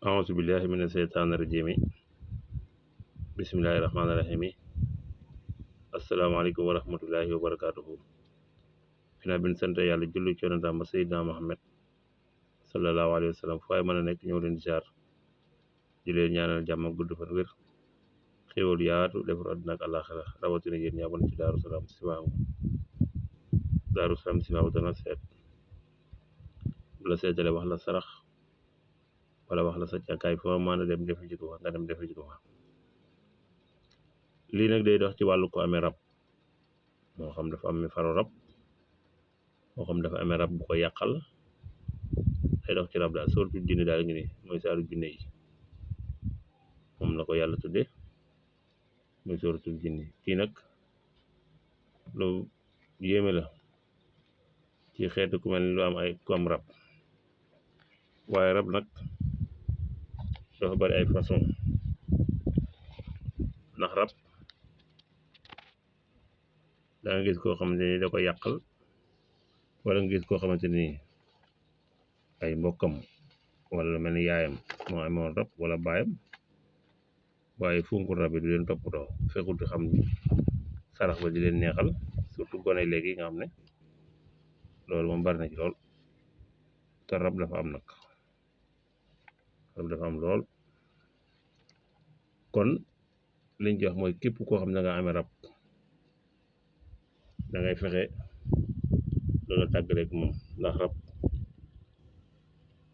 أعوذ بالله من الشيطان الرجيم بسم الله الرحمن الرحيم السلام عليكم ورحمة الله وبركاته ginnaaw bi ñu sant yàlla julli ci yonentam ba Seydina Muhammad sallallahu alayhi wa sallam fu waay mën a nekk ñëw leen di ziar di leen ñaanal jàmm ak gudd fan wér xéwal yaatu defar àdduna ak àllaaxira rawatina yéen ñi abonné ci Daaru Salaam Chifaou dana seet bu la seetale wax la sarax wala wax la sa càkkaay foo mën a dem defi ji ko fa nga dem defi ji ko fa lii nag day dox ci wàllu ko amee rab moo xam dafa am faru rab moo xam dafa amee rab bu ko yàqal day dox ci rab daal sóoratul jinni daal ngi ni mooy saaru jinne yi moom la ko yàlla tudde muy sóoratul jinni kii nag lu yéeme la ci xeetu ku mel ni lu am ay ku am rab waaye rab nag dafa bari ay façon ndax rab da nga gis koo xamante ni da ko yàqal wala nga gis koo xamante ni ay mbokkam wala lu mel ni yaayam moo amoon rab wala baayam waaye funkul rab yi du leen toppatoo fekkul di xam sarax ba di leen neexal surtout gone léegi nga xam ne loolu moom bari na ci lool te rab dafa am nag rab dafa am lool kon liñ ci wax mooy képp koo xam ne nga amee rab da ngay fexe loolu tàggaleeg moom ndax rab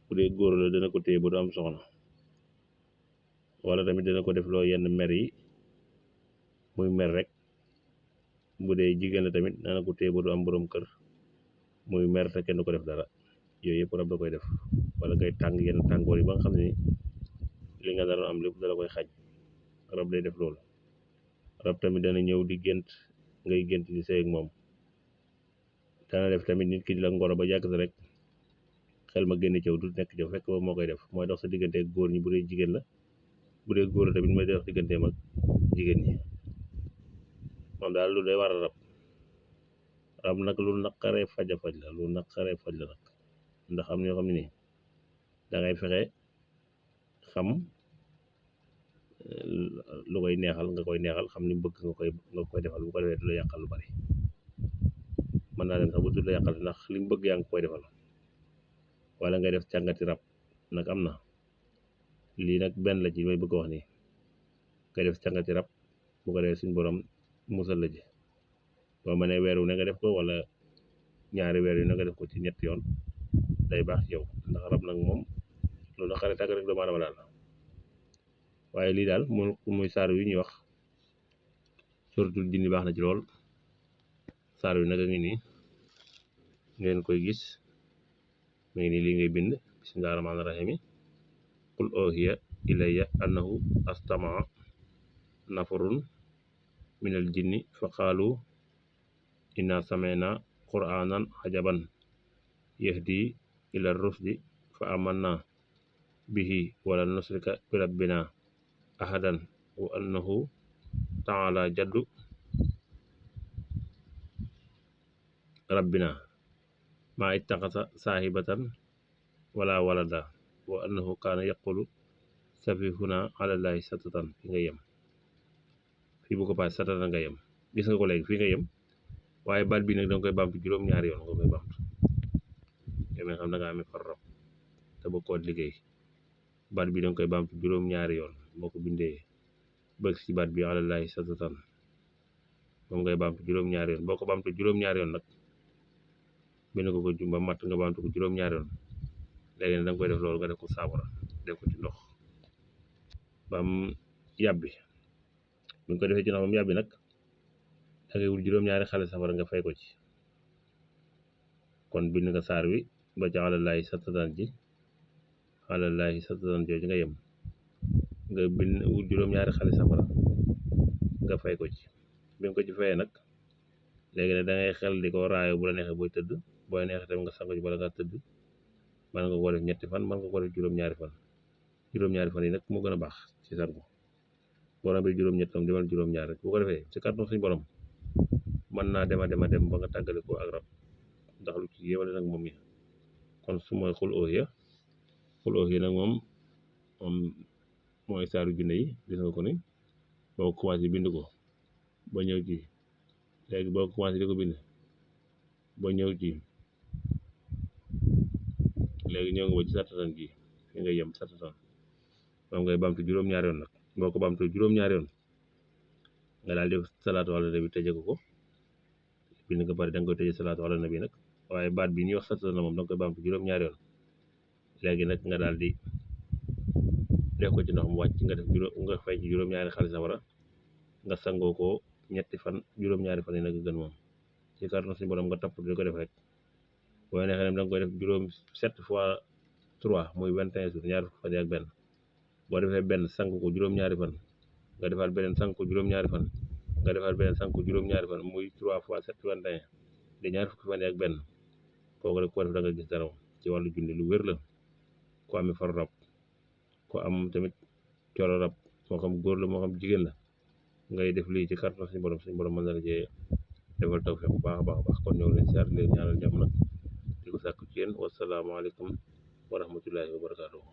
bu dee góor la dana ko téye ba du am soxna wala tamit dana ko def loo yenn mer yi muy mer rek bu dee jigéen la tamit dana ko téye ba du am borom kër muy mer te kenn du ko def dara yooyu yëpp rab da koy def wala ngay tàng yenn tàngoor yi ba nga xam ne li nga dara am lépp dala koy xaj rab day def loolu rab tamit dana ñëw di gént ngay gént di sëy ak moom dana def tamit nit ki di la ngoro ba yàgg rek xel ma génn cëw du nekk cëw fekk ba moo koy def mooy dox sa diggante ak góor ñi bu dee jigéen la bu dee góor la tamit mooy dox digganteem ak jigéen ñi moom daal lu day war a rab nag lu naqaree faj la lu naqaree faj la nag ndax am ñoo xam ne nii da ngay fexe xam lu koy neexal nga koy neexal xam ni bëgg nga koy defal bu ko defee du la yàqal lu bari mën naa dem sax bu du la yàqal ndax li mu bëgg yaa ngi koy defal wala ngay def càngati rab nag am na lii nag benn la ci may bëgg wax nii ngay def càngati rab bu ko defee suñ borom musal la ji boo mënee weer wu ne nga def ko wala ñaari weer yu ne nga def ko ci ñetti yoon day baax ci yow ndax rab nag moom loolu na xare tàgg rek doomu aadama daal waaye lii daal muy saar wi ñuy wax suratul jinni baax na ci lool saar wi nag a ngi nii ngeen koy gis mu ngi nii lii ngay bind bismillaahi rahmaani rahiim qul oohiya ilayya annahu astamaa nafarun minal jinni fa qaalu inna sami'na qur'aanan ajaban yahdi ila rusdi fa amanna bihi wala nusrika bi rabbina ahadan wa annahu ta'ala jaddu rabbina ma ittaxasa saahibatan wala walada wa annahu kaana yaqulu safihuna alallahi satatan fi nga yem fii bu ko paase satatan nga yem gis nga ko léegi fii nga yem waaye baat bi nag danga koy baamtu juróom-ñaari yoon nga koy baamtu yow mi nga xam da nga amee far rab te ba koot liggéey baat bi danga koy baamtu juróom-ñaari yoon boo ko bindee bëgg ci baat bi alallahi satatan moom ngay baamtu juróom-ñaari yoon boo ko baamtu juróom-ñaari yoon nag bind ko jumba matt nga baamtu ko juróom-ñaari yoon léegi nag danga koy def loolu nga def ko saabara def ko ci ndox ba mu yàbbi bu nga ko defee ci ndox ba mu yàbbi nag da ngay wut juróom-ñaari xale safara nga fay ko ci kon bind nga saar wi ba ci alallahi satatan ji alallahi satatan jooju nga yem nga bind wut juróom-ñaari xale safara nga fay ko ci bi nga ko ci fayee nag léegi nag da ngay xel di ko raayo bu la neexee booy tëdd booy neexee tam nga sango ci bala nga tëdd mën nga ko def ñetti fan mën nga ko def juróom-ñaari fan yi nag moo gën a baax ci sangu boo rombee juróom-ñett tam demal juróom-ñaar rek bu ko defee ci kàttan suñu borom mën naa dem ba nga tàggale ko ak rab ndax lu ci yéwale nag moom yi kon su mooy xul oohiya nag moom moom mooy saaru junne yi gis nga ko ni boo ko commencé bind ko ba ñëw ci léegi boo ko commencé di ko bind ba ñëw ci léegi ñëw nga ba ci sartatan ji fi nga yem sartatan moom ngay bamtu juróom-ñaari yoon nag boo ko bamtu juróom-ñaari yoon nga daal di salaatu ala nabi tëje ko bind nga pare da nga koy tëje salaatu ala nabi nag waaye baat bi ñuy wax sartatan moom da nga koy bamtu juróom-ñaari yoon léegi nag nga daal di def ko ci ndox mu wàcc nga def nga fay ci juróom-ñaari xaalis sawara nga sangoo ko ñetti fan juróom-ñaari fan yi nag gën moom ci kàttanu suñu borom nga topp di ko def rek boo neexee da nga koy def juróom 7 fois 3 muy 21 jours ñaar fukki fan yi ak benn boo defee benn sang ko juróom-ñaari fan nga defaat beneen sang ko juróom-ñaari fan nga defaat beneen sang ko juróom-ñaari fan muy 3 fois 7 21 di ñaar fukki fan yi ak benn kooku rek ko def da nga gis dara ci wàllu junni lu wér la ku amee faru rab ku am tamit coro rab moo xam góor la moo xam jigéen la ngay def lii ci kàttanu suñu borom mën na la cee defal tawfeex bu baax a baax kon ñëw leen siyaar leen ñaanal jàmm nag di ko sàkku ci yéen wasalaamaaleykum wa rahmatullahi wa barakaatuhu